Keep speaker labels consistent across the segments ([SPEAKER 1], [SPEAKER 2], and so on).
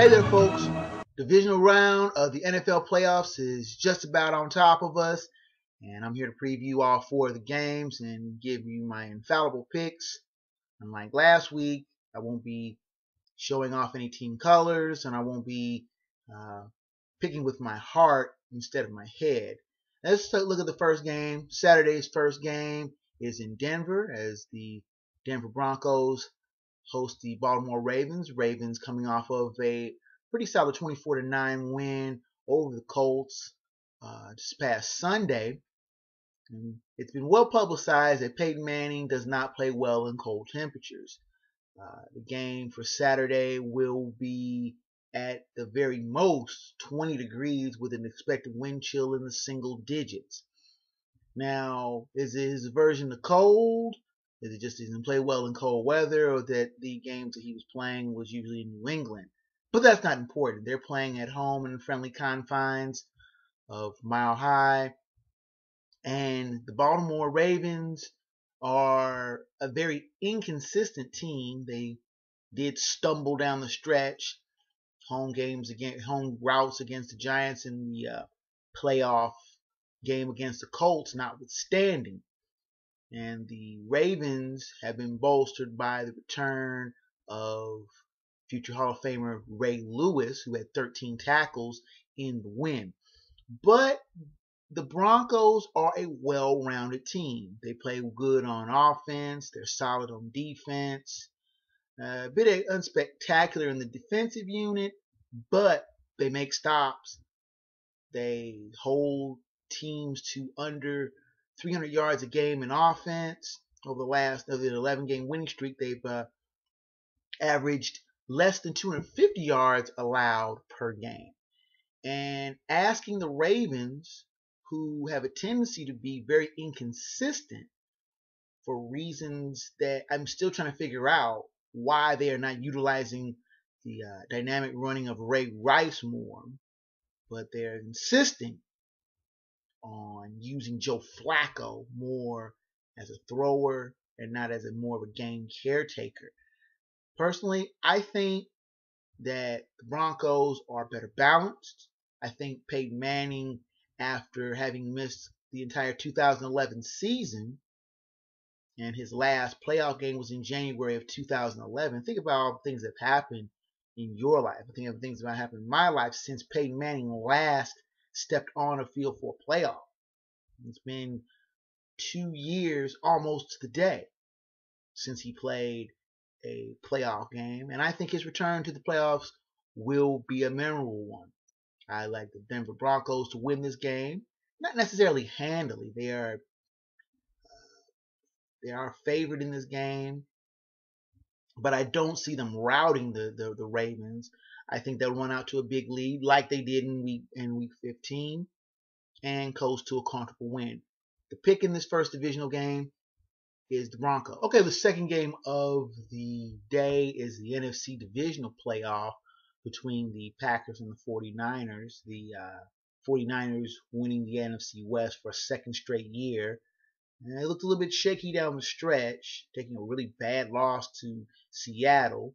[SPEAKER 1] Hey there, folks. Divisional round of the NFL playoffs is just about on top of us, and I'm here to preview all four of the games and give you my infallible picks. Unlike last week, I won't be showing off any team colors, and I won't be picking with my heart instead of my head. Let's take a look at the first game. Saturday's first game is in Denver as the Denver Broncos host the Baltimore Ravens. Ravens coming off of a pretty solid 24-9 win over the Colts this past Sunday. And it's been well publicized that Peyton Manning does not play well in cold temperatures. The game for Saturday will be at the very most 20 degrees with an expected wind chill in the single digits. Now, is it his aversion to cold? Is it just he doesn't play well in cold weather, or that the games that he was playing was usually in New England? But that's not important. They're playing at home in friendly confines of Mile High. And the Baltimore Ravens are a very inconsistent team. They did stumble down the stretch. Home routes against the Giants in the playoff game against the Colts notwithstanding. And the Ravens have been bolstered by the return of future Hall of Famer Ray Lewis, who had 13 tackles in the win. But the Broncos are a well-rounded team. They play good on offense. They're solid on defense. A bit unspectacular in the defensive unit, but they make stops. They hold teams to under 300 yards a game in offense. Over the 11-game winning streak, they've averaged less than 250 yards allowed per game. And asking the Ravens, who have a tendency to be very inconsistent for reasons that I'm still trying to figure out why they are not utilizing the dynamic running of Ray Rice more, but they're insisting on using Joe Flacco more as a thrower and not as more of a game caretaker. Personally, I think that the Broncos are better balanced. I think Peyton Manning, after having missed the entire 2011 season, and his last playoff game was in January of 2011. Think about all the things that have happened in your life. I think of things that have happened in my life since Peyton Manning last stepped on a field for a playoff. It's been 2 years almost to the day since he played a playoff game, and I think his return to the playoffs will be a memorable one. I like the Denver Broncos to win this game, not necessarily handily. They are favored in this game, but I don't see them routing the Ravens. I think they'll run out to a big lead like they did in week 15 and coast to a comfortable win. The pick in this first divisional game is the Broncos. Okay, the second game of the day is the NFC Divisional playoff between the Packers and the 49ers. The 49ers winning the NFC West for a second straight year. And it looked a little bit shaky down the stretch, taking a really bad loss to Seattle,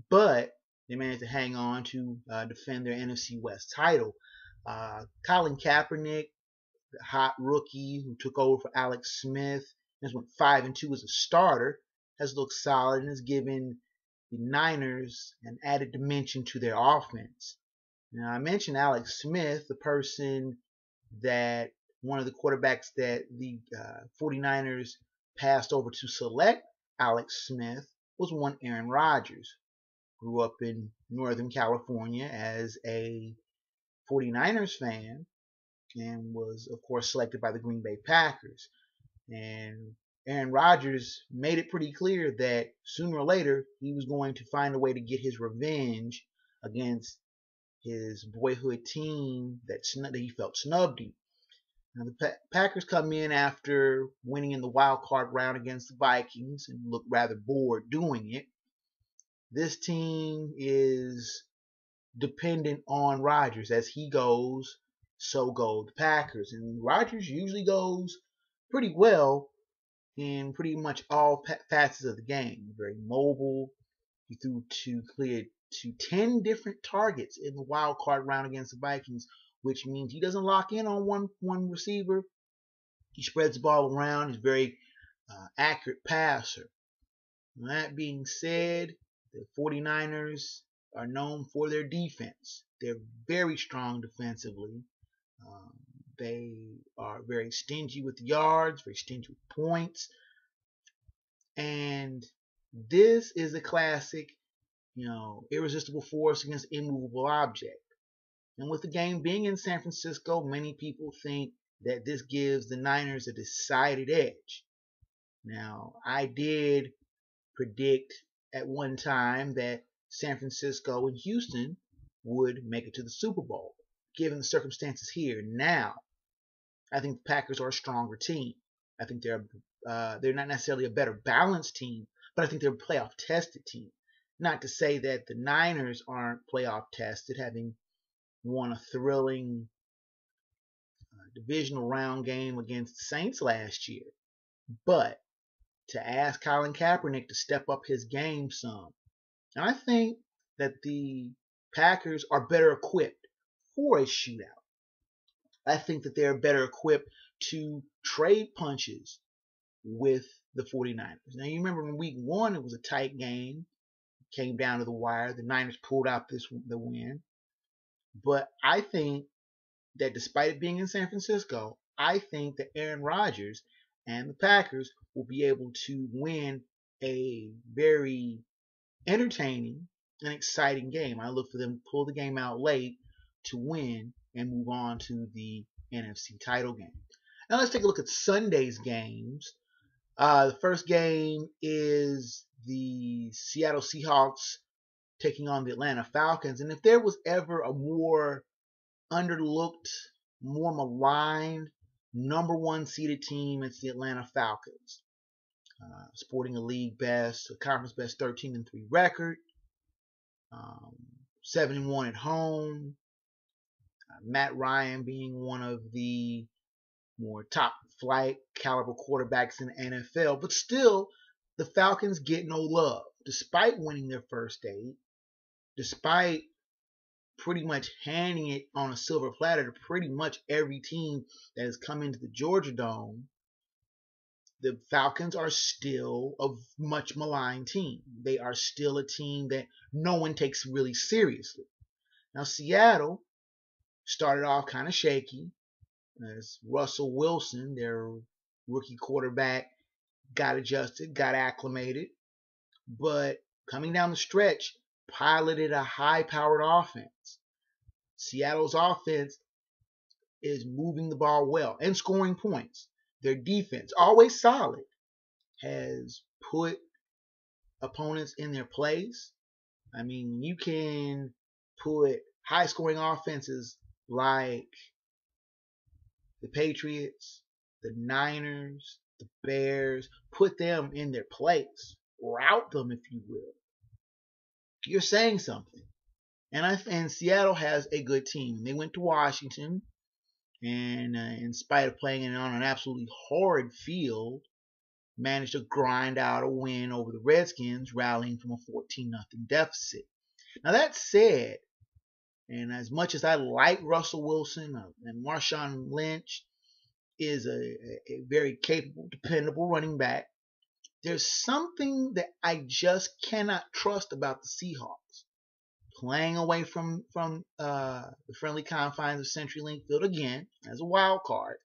[SPEAKER 1] but they managed to hang on to defend their NFC West title. Colin Kaepernick, the hot rookie who took over for Alex Smith, has went 5-2 as a starter, has looked solid and has given the Niners an added dimension to their offense. Now, I mentioned Alex Smith, the person that one of the quarterbacks that the 49ers passed over to select Alex Smith was one Aaron Rodgers. Grew up in Northern California as a 49ers fan and was, of course, selected by the Green Bay Packers. And Aaron Rodgers made it pretty clear that sooner or later he was going to find a way to get his revenge against his boyhood team that he felt snubbed in. Now, the Packers come in after winning in the wild card round against the Vikings and look rather bored doing it. This team is dependent on Rodgers. As he goes, so go the Packers. And Rodgers usually goes pretty well in pretty much all facets of the game. Very mobile. He threw 2 clear to 10 different targets in the wild card round against the Vikings, which means he doesn't lock in on one receiver. He spreads the ball around. He's a very accurate passer. And that being said, the 49ers are known for their defense. They're very strong defensively. They are very stingy with yards, very stingy with points. And this is a classic, irresistible force against immovable object. And with the game being in San Francisco, many people think that this gives the Niners a decided edge. Now, I did predict at one time that San Francisco and Houston would make it to the Super Bowl, given the circumstances here. Now, I think the Packers are a stronger team. I think they're not necessarily a better balanced team, but I think they're a playoff tested team. Not to say that the Niners aren't playoff tested, having won a thrilling divisional round game against the Saints last year. But to ask Colin Kaepernick to step up his game some. And I think that the Packers are better equipped for a shootout. I think that they're better equipped to trade punches with the 49ers. Now, you remember in week 1, it was a tight game. It came down to the wire. The Niners pulled out the win. But I think that despite it being in San Francisco, I think that Aaron Rodgers and the Packers will be able to win a very entertaining and exciting game. I look for them to pull the game out late to win and move on to the NFC title game. Now let's take a look at Sunday's games. The first game is the Seattle Seahawks taking on the Atlanta Falcons. And if there was ever a more underlooked, more maligned, number 1 seeded team, it's the Atlanta Falcons. Sporting a conference best 13-3 record, 7-1 at home. Matt Ryan being one of the more top flight caliber quarterbacks in the NFL, but still the Falcons get no love despite winning their first 8, despite pretty much handing it on a silver platter to pretty much every team that has come into the Georgia Dome. The Falcons are still a much maligned team. They are still a team that no one takes really seriously. Now, Seattle started off kind of shaky as Russell Wilson, their rookie quarterback, got adjusted, got acclimated, but coming down the stretch, piloted a high-powered offense. Seattle's offense is moving the ball well and scoring points. Their defense, always solid, has put opponents in their place. I mean, you can put high-scoring offenses like the Patriots, the Niners, the Bears, put them in their place, rout them, if you will. You're saying something. And Seattle has a good team. They went to Washington, and in spite of playing on an absolutely horrid field, managed to grind out a win over the Redskins, rallying from a 14-0 deficit. Now that said, and as much as I like Russell Wilson and Marshawn Lynch is a very capable, dependable running back, there's something that I just cannot trust about the Seahawks. Playing away from the friendly confines of CenturyLink Field again as a wild card,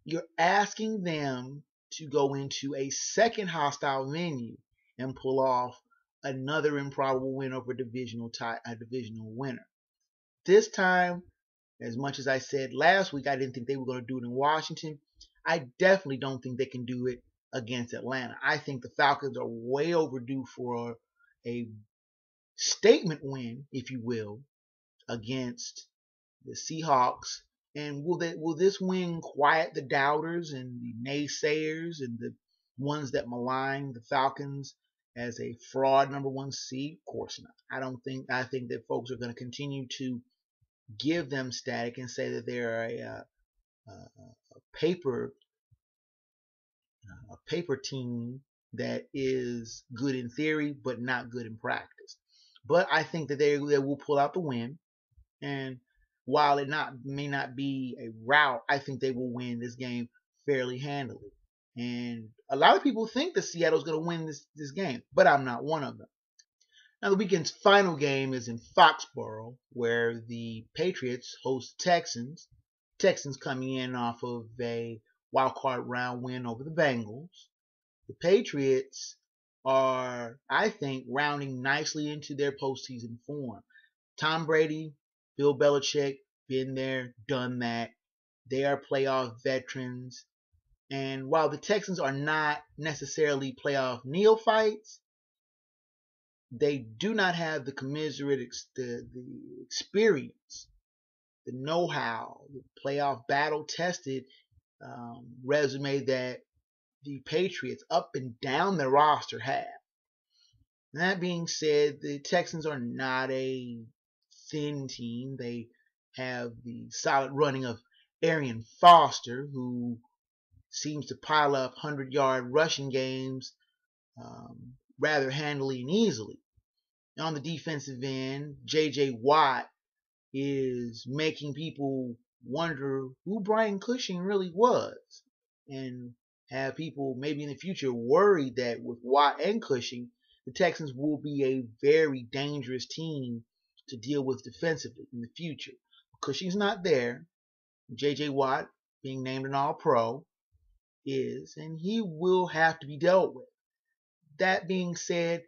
[SPEAKER 1] you're asking them to go into a second hostile venue and pull off another improbable win over a divisional winner. This time, as much as I said last week, I didn't think they were going to do it in Washington. I definitely don't think they can do it against Atlanta. I think the Falcons are way overdue for a statement win, if you will, against the Seahawks. And will this win quiet the doubters and the naysayers and the ones that malign the Falcons as a fraud number 1 seed? Of course not. I think that folks are going to continue to give them static and say that they're a paper team that is good in theory but not good in practice. But I think that they will pull out the win. And while it may not be a rout, I think they will win this game fairly handily. And a lot of people think that Seattle's going to win this game, but I'm not one of them. Now, the weekend's final game is in Foxborough, where the Patriots host the Texans. Texans coming in off of a wild card round win over the Bengals. The Patriots are, I think, rounding nicely into their postseason form. Tom Brady, Bill Belichick, been there, done that. They are playoff veterans. And while the Texans are not necessarily playoff neophytes, they do not have the commensurate the experience, the know-how, the playoff battle-tested resume that the Patriots up and down their roster have. That being said, the Texans are not a thin team. They have the solid running of Arian Foster, who seems to pile up 100-yard rushing games rather handily and easily. On the defensive end, J.J. Watt is making people wonder who Brian Cushing really was, and have people maybe in the future worried that with Watt and Cushing, the Texans will be a very dangerous team to deal with defensively in the future. Cushing's not there. J.J. Watt, being named an All-Pro, is, and he will have to be dealt with. That being said,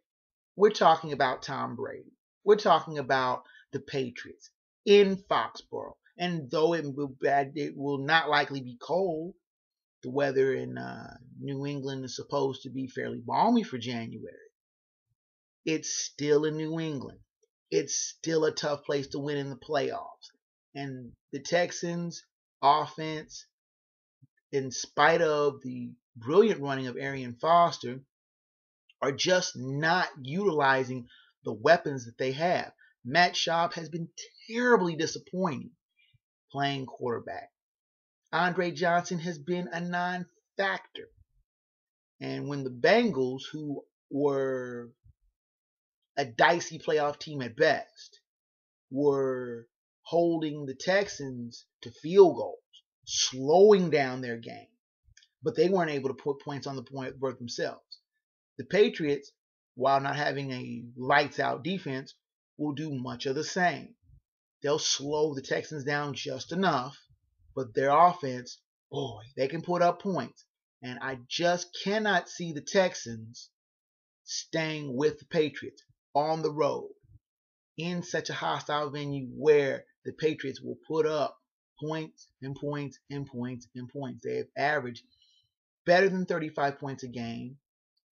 [SPEAKER 1] we're talking about Tom Brady. We're talking about the Patriots in Foxborough. And though it will not likely be cold, the weather in New England is supposed to be fairly balmy for January. It's still in New England. It's still a tough place to win in the playoffs. And the Texans' offense, in spite of the brilliant running of Arian Foster, are just not utilizing the weapons that they have. Matt Schaub has been terribly disappointing playing quarterback. Andre Johnson has been a non-factor. And when the Bengals, who were a dicey playoff team at best, were holding the Texans to field goals, slowing down their game, but they weren't able to put points on the board themselves. The Patriots, while not having a lights-out defense, will do much of the same. They'll slow the Texans down just enough, but their offense, boy, they can put up points. And I just cannot see the Texans staying with the Patriots on the road in such a hostile venue where the Patriots will put up points and points and points and points. They have averaged better than 35 points a game.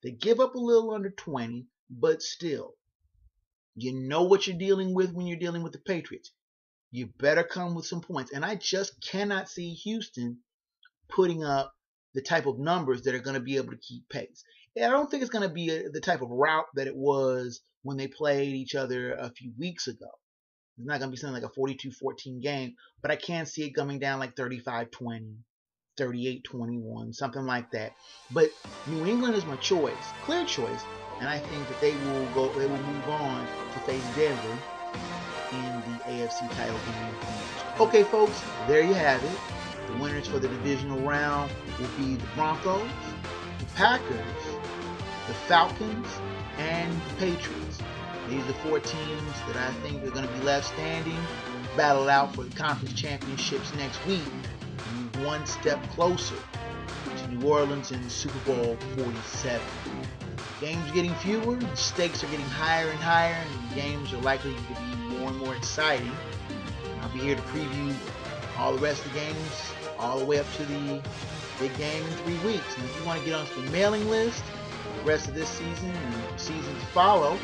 [SPEAKER 1] They give up a little under 20, but still, you know what you're dealing with when you're dealing with the Patriots. You better come with some points. And I just cannot see Houston putting up the type of numbers that are going to be able to keep pace. And I don't think it's going to be the type of rout that it was when they played each other a few weeks ago. It's not going to be something like a 42-14 game, but I can see it coming down like 35-20. 38-21, something like that. But New England is my choice, clear choice, and I think that they will move on to face Denver in the AFC title game. Okay, folks, there you have it. The winners for the divisional round will be the Broncos, the Packers, the Falcons, and the Patriots. These are the four teams that I think are going to be left standing, battle out for the conference championships next week. One step closer to New Orleans in Super Bowl 47. Games are getting fewer, the stakes are getting higher and higher, and the games are likely to be more and more exciting. I'll be here to preview all the rest of the games, all the way up to the big game in 3 weeks. And if you want to get onto the mailing list for the rest of this season and the seasons to follow,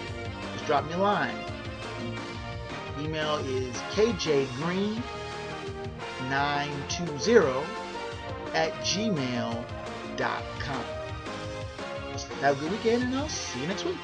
[SPEAKER 1] just drop me a line. Email is kjgreen920 @gmail.com. Have a good weekend, and I'll see you next week.